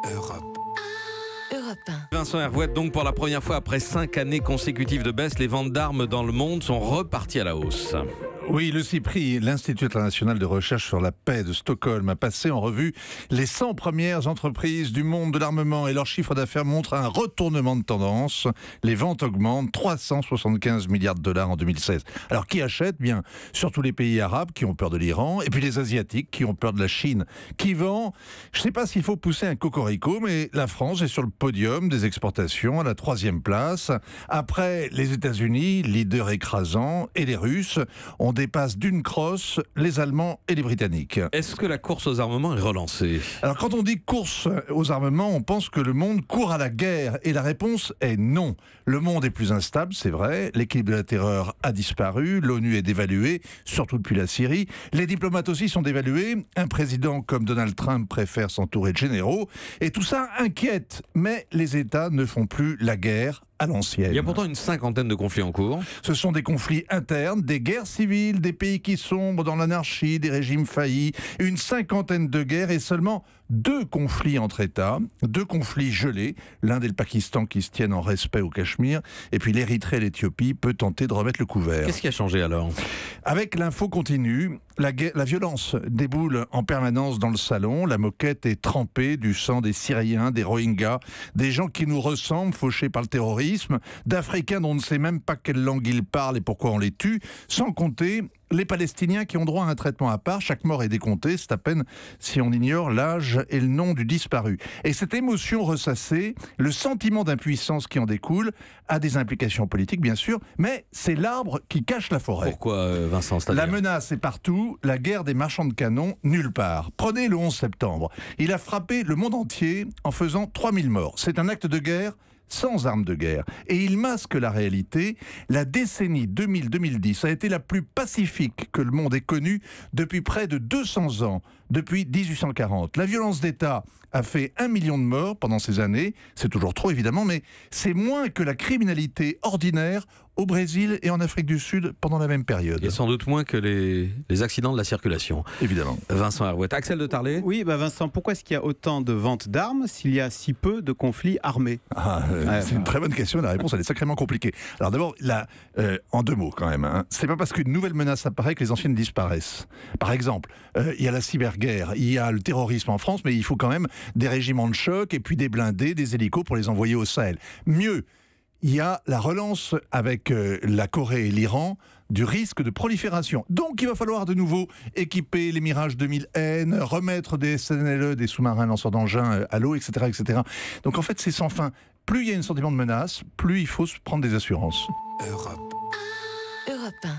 Europe. Europe 1. Vincent Hervouette, donc pour la première fois après 5 années consécutives de baisse, les ventes d'armes dans le monde sont reparties à la hausse. Oui, le CIPRI, l'Institut international de recherche sur la paix de Stockholm, a passé en revue les 100 premières entreprises du monde de l'armement et leur chiffre d'affaires montre un retournement de tendance. Les ventes augmentent, 375 milliards de dollars en 2016. Alors qui achète? Bien, surtout les pays arabes qui ont peur de l'Iran, et puis les Asiatiques qui ont peur de la Chine. Qui vend? Je ne sais pas s'il faut pousser un cocorico, mais la France est sur le podium des exportations à la 3e place. Après les États-Unis, leader écrasant, et les Russes, on dépasse d'une crosse les Allemands et les Britanniques. Est-ce que la course aux armements est relancée? Alors quand on dit course aux armements, on pense que le monde court à la guerre, et la réponse est non. Le monde est plus instable, c'est vrai, l'équilibre de la terreur a disparu, l'ONU est dévaluée, surtout depuis la Syrie, les diplomates aussi sont dévalués, un président comme Donald Trump préfère s'entourer de généraux, et tout ça inquiète, mais les États ne font plus la guerre à l'ancienne. Il y a pourtant une 50aine de conflits en cours. Ce sont des conflits internes, des guerres civiles, des pays qui sombrent dans l'anarchie, des régimes faillis, une 50aine de guerres et seulement 2 conflits entre États, 2 conflits gelés, l'Inde et le Pakistan qui se tiennent en respect au Cachemire, et puis l'Érythrée et l'Éthiopie peut tenter de remettre le couvert. Qu'est-ce qui a changé alors? Avec l'info continue, la violence déboule en permanence dans le salon, la moquette est trempée du sang des Syriens, des Rohingyas, des gens qui nous ressemblent, fauchés par le terrorisme, d'Africains dont on ne sait même pas quelle langue ils parlent et pourquoi on les tue, sans compter les Palestiniens qui ont droit à un traitement à part, chaque mort est décomptée, c'est à peine si on ignore l'âge et le nom du disparu. Et cette émotion ressassée, le sentiment d'impuissance qui en découle, a des implications politiques bien sûr, mais c'est l'arbre qui cache la forêt. Pourquoi Vincent? La menace est partout, la guerre des marchands de canons nulle part. Prenez le 11 septembre, il a frappé le monde entier en faisant 3000 morts. C'est un acte de guerre sans armes de guerre. Et il masque la réalité. La décennie 2000-2010 a été la plus pacifique que le monde ait connue depuis près de 200 ans, depuis 1840. La violence d'État a fait 1 million de morts pendant ces années. C'est toujours trop évidemment, mais c'est moins que la criminalité ordinaire au Brésil et en Afrique du Sud pendant la même période. Et sans doute moins que les accidents de la circulation. Évidemment. Vincent Hervouette. Axel de Tarlet? Oui, Vincent, pourquoi est-ce qu'il y a autant de ventes d'armes s'il y a si peu de conflits armés? C'est une très bonne question, la réponse elle est sacrément compliquée. Alors d'abord, en 2 mots quand même, hein, c'est pas parce qu'une nouvelle menace apparaît que les anciennes disparaissent. Par exemple, il y a la cyberguerre, il y a le terrorisme en France, mais il faut quand même des régiments de choc et puis des blindés, des hélicos pour les envoyer au Sahel. Mieux, il y a la relance avec la Corée et l'Iran du risque de prolifération. Donc il va falloir de nouveau équiper les Mirage 2000N, remettre des SNLE, des sous-marins lanceurs d'engins à l'eau, etc., etc. Donc en fait c'est sans fin. Plus il y a un sentiment de menace, plus il faut se prendre des assurances. Europe 1.